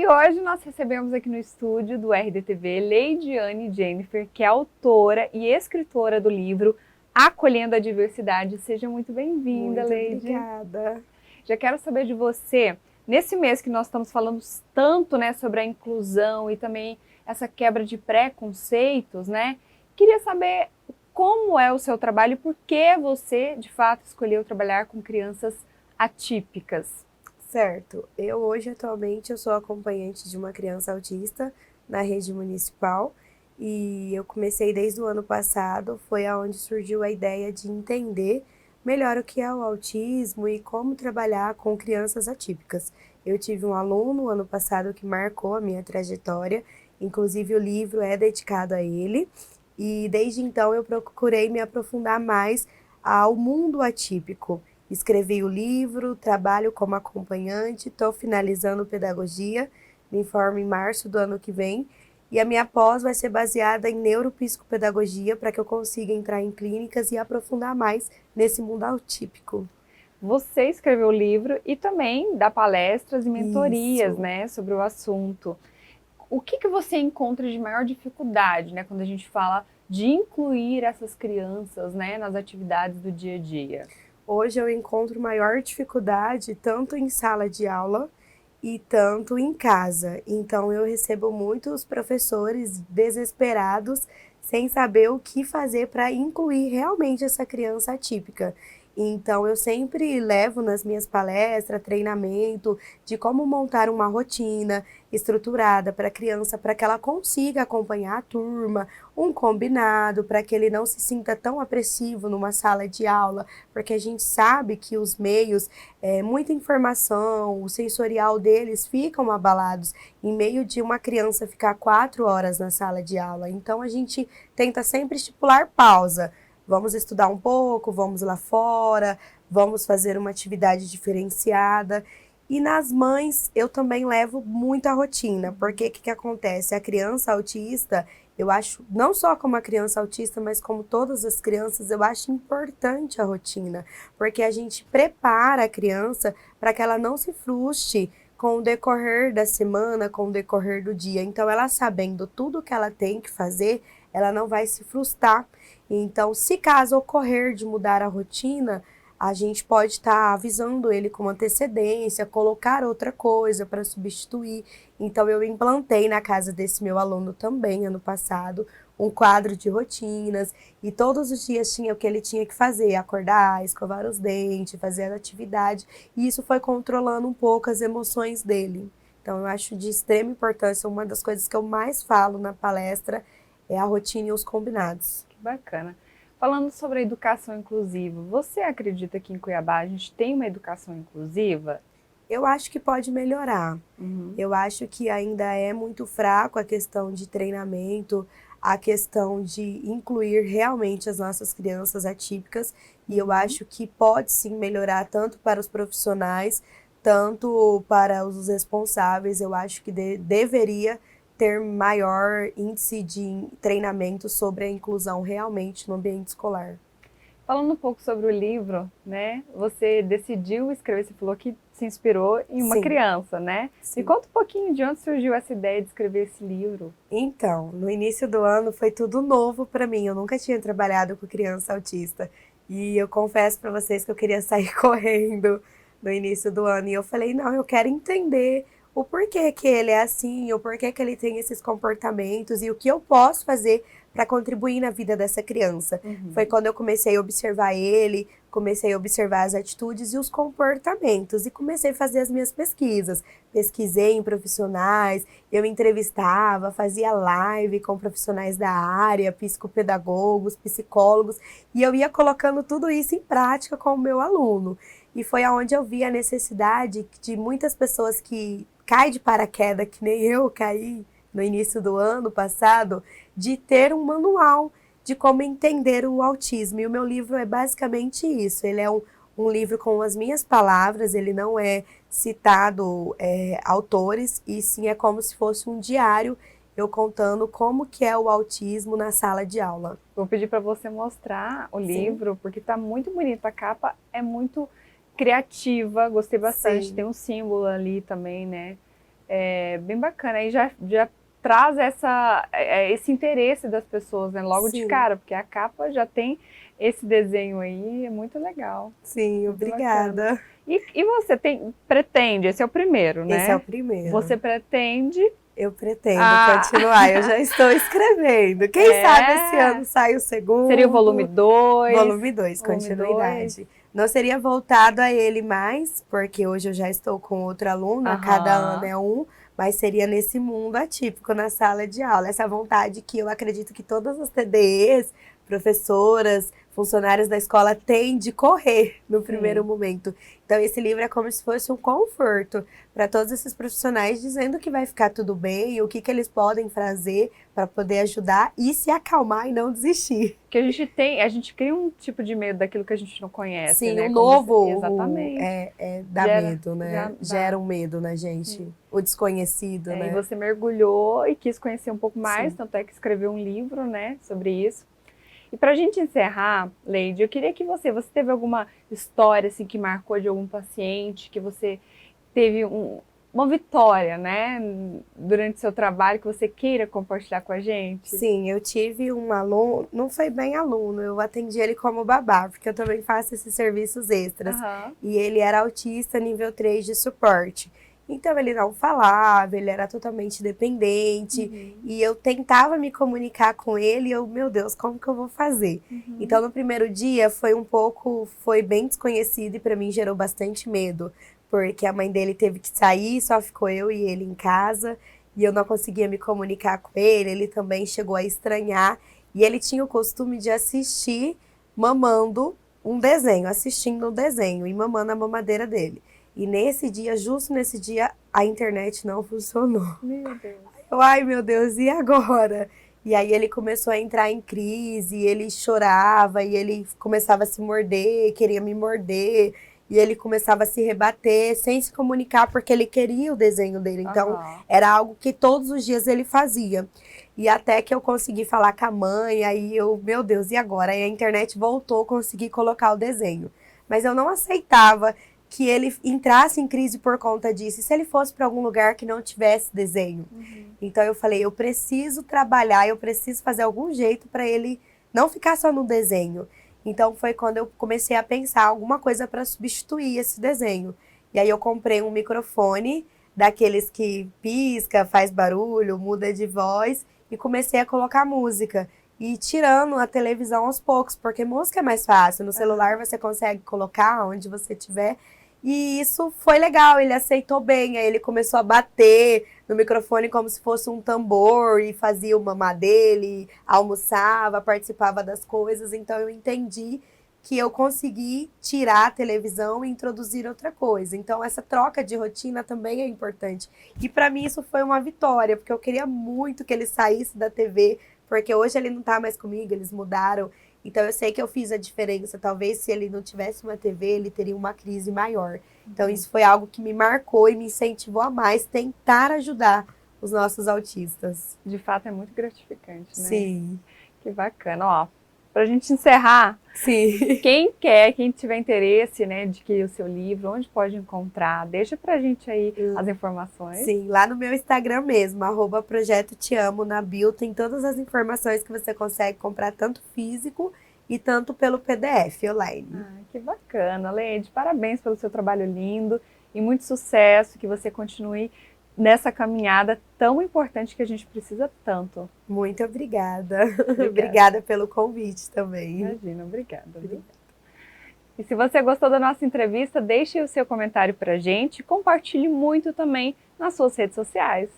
E hoje nós recebemos aqui no estúdio do RDTV Leidiane Jennifer, que é autora e escritora do livro Acolhendo a Diversidade. Seja muito bem-vinda, Leide. Obrigada. Já quero saber de você, nesse mês que nós estamos falando tanto, né, sobre a inclusão e também essa quebra de preconceitos, né? Queria saber como é o seu trabalho e por que você, de fato, escolheu trabalhar com crianças atípicas. Certo. Atualmente, eu sou acompanhante de uma criança autista na rede municipal e eu comecei desde o ano passado, foi aonde surgiu a ideia de entender melhor o que é o autismo e como trabalhar com crianças atípicas. Eu tive um aluno ano passado que marcou a minha trajetória, inclusive o livro é dedicado a ele, e desde então eu procurei me aprofundar mais ao mundo atípico. Escrevi o livro, trabalho como acompanhante, estou finalizando pedagogia, me formo em março do ano que vem, e a minha pós vai ser baseada em neuropsicopedagogia para que eu consiga entrar em clínicas e aprofundar mais nesse mundo atípico. Você escreveu o livro e também dá palestras e mentorias, Isso. né, sobre o assunto. O que você encontra de maior dificuldade, né, quando a gente fala de incluir essas crianças, né, nas atividades do dia a dia? Hoje eu encontro maior dificuldade tanto em sala de aula e tanto em casa. Então eu recebo muitos professores desesperados sem saber o que fazer para incluir realmente essa criança atípica. Então eu sempre levo nas minhas palestras, treinamento de como montar uma rotina estruturada para a criança, para que ela consiga acompanhar a turma, um combinado, para que ele não se sinta tão apressivo numa sala de aula, porque a gente sabe que os meios, muita informação, o sensorial deles ficam abalados em meio de uma criança ficar 4 horas na sala de aula. Então a gente tenta sempre estipular pausa. Vamos estudar um pouco, vamos lá fora, vamos fazer uma atividade diferenciada. E nas mães eu também levo muita rotina, porque o que acontece? A criança autista, eu acho, não só como a criança autista, mas como todas as crianças, eu acho importante a rotina, porque a gente prepara a criança para que ela não se frustre com o decorrer da semana, com o decorrer do dia. Então, ela sabendo tudo que ela tem que fazer, ela não vai se frustrar. Então, se caso ocorrer de mudar a rotina, a gente pode estar avisando ele com antecedência, colocar outra coisa para substituir. Então, eu implantei na casa desse meu aluno também, ano passado, um quadro de rotinas, e todos os dias tinha o que ele tinha que fazer, acordar, escovar os dentes, fazer a atividade, e isso foi controlando um pouco as emoções dele. Então, eu acho de extrema importância, uma das coisas que eu mais falo na palestra é a rotina e os combinados. Que bacana. Falando sobre a educação inclusiva, você acredita que em Cuiabá a gente tem uma educação inclusiva? Eu acho que pode melhorar. Uhum. Eu acho que ainda é muito fraco a questão de treinamento, a questão de incluir realmente as nossas crianças atípicas, e eu acho que pode sim melhorar tanto para os profissionais, tanto para os responsáveis. Eu acho que deveria ter maior índice de treinamento sobre a inclusão realmente no ambiente escolar. Falando um pouco sobre o livro, né? Você decidiu escrever, você falou que se inspirou em uma Sim, criança, né? Me sim. conta um pouquinho de onde surgiu essa ideia de escrever esse livro. Então, no início do ano foi tudo novo para mim. Eu nunca tinha trabalhado com criança autista. E eu confesso para vocês que eu queria sair correndo no início do ano. E eu falei, não, eu quero entender o porquê que ele é assim, o porquê que ele tem esses comportamentos e o que eu posso fazer para contribuir na vida dessa criança. Foi quando eu comecei a observar ele, comecei a observar as atitudes e os comportamentos e comecei a fazer as minhas pesquisas. Pesquisei em profissionais, eu entrevistava, fazia live com profissionais da área, psicopedagogos, psicólogos, e eu ia colocando tudo isso em prática com o meu aluno. E foi aonde eu vi a necessidade de muitas pessoas que caem de paraquedas, que nem eu caí no início do ano passado, de ter um manual de como entender o autismo. E o meu livro é basicamente isso. Ele é um livro com as minhas palavras, ele não é citado autores, e sim é como se fosse um diário, eu contando como que é o autismo na sala de aula. Vou pedir para você mostrar o Sim, livro, porque está muito bonita. A capa é muito criativa, gostei bastante. sim. Tem um símbolo ali também, né? É bem bacana. E já traz esse interesse das pessoas, né? Logo de Sim. cara, porque a capa já tem esse desenho aí, é muito legal. Sim, Muito bacana. obrigada. E você pretende, esse é o primeiro, Esse é o né? primeiro. Você pretende Eu pretendo a... continuar, eu já estou escrevendo. Quem sabe esse ano sai o segundo. Seria o volume 2. Volume 2, Volume continuidade. 2. Não seria voltado a ele mais, porque hoje eu já estou com outro aluno, a cada ano é um, mas seria nesse mundo atípico, na sala de aula. Essa vontade que eu acredito que todas as TDEs, professoras, funcionários da escola têm de correr no primeiro momento. Então, esse livro é como se fosse um conforto para todos esses profissionais, dizendo que vai ficar tudo bem, o que eles podem fazer para poder ajudar e se acalmar e não desistir. Porque a gente cria um tipo de medo daquilo que a gente não conhece, Sim, né? o novo exatamente. dá medo, né? Gera um medo na gente. Sim. O desconhecido, né? E você mergulhou e quis conhecer um pouco mais, Sim. tanto é que escreveu um livro, né, sobre isso. E pra gente encerrar, Leide, eu queria que você teve alguma história assim que marcou de algum paciente, que você teve uma vitória, né, durante o seu trabalho, que você queira compartilhar com a gente? Sim, eu tive um aluno, não foi bem aluno, eu atendi ele como babá, porque eu também faço esses serviços extras. E ele era autista nível 3 de suporte. Então ele não falava, ele era totalmente dependente, e eu tentava me comunicar com ele, e eu, meu Deus, como que eu vou fazer? Então no primeiro dia foi bem desconhecido e para mim gerou bastante medo, porque a mãe dele teve que sair, só ficou eu e ele em casa, e eu não conseguia me comunicar com ele também chegou a estranhar, e ele tinha o costume de assistir mamando um desenho, assistindo um desenho e mamando a mamadeira dele. E nesse dia, justo nesse dia, a internet não funcionou. Meu Deus. Ai, meu Deus, e agora? E aí ele começou a entrar em crise, ele chorava, e ele começava a se morder, queria me morder, e ele começava a se rebater, sem se comunicar, porque ele queria o desenho dele. Então, era algo que todos os dias ele fazia. E até que eu consegui falar com a mãe, aí eu, meu Deus, e agora? Aí a internet voltou, consegui colocar o desenho. Mas eu não aceitava que ele entrasse em crise por conta disso, e se ele fosse para algum lugar que não tivesse desenho. Então eu falei, eu preciso trabalhar, eu preciso fazer algum jeito para ele não ficar só no desenho. Então foi quando eu comecei a pensar alguma coisa para substituir esse desenho. E aí eu comprei um microfone, daqueles que pisca, faz barulho, muda de voz, e comecei a colocar música. E tirando a televisão aos poucos, porque música é mais fácil. No celular você consegue colocar onde você estiver. E isso foi legal, ele aceitou bem. Aí ele começou a bater no microfone como se fosse um tambor e fazia o mamá dele, almoçava, participava das coisas. Então eu entendi que eu consegui tirar a televisão e introduzir outra coisa. Então essa troca de rotina também é importante. E para mim isso foi uma vitória, porque eu queria muito que ele saísse da TV, porque hoje ele não tá mais comigo, eles mudaram. Então eu sei que eu fiz a diferença. Talvez se ele não tivesse uma TV, ele teria uma crise maior. Então isso foi algo que me marcou e me incentivou a mais tentar ajudar os nossos autistas. De fato é muito gratificante, né? Sim. Que bacana. Ó, pra gente encerrar, sim, quem tiver interesse, né, de adquirir o seu livro, onde pode encontrar? Deixa pra gente aí as informações. Sim, lá no meu Instagram mesmo, @projeto te amo, na bio, tem todas as informações que você consegue comprar tanto físico e tanto pelo PDF online. Que bacana, Leide. Parabéns pelo seu trabalho lindo e muito sucesso, que você continue nessa caminhada tão importante que a gente precisa tanto. Muito obrigada. Obrigada pelo convite também. Imagina, obrigada. E se você gostou da nossa entrevista, deixe o seu comentário pra gente e compartilhe muito também nas suas redes sociais.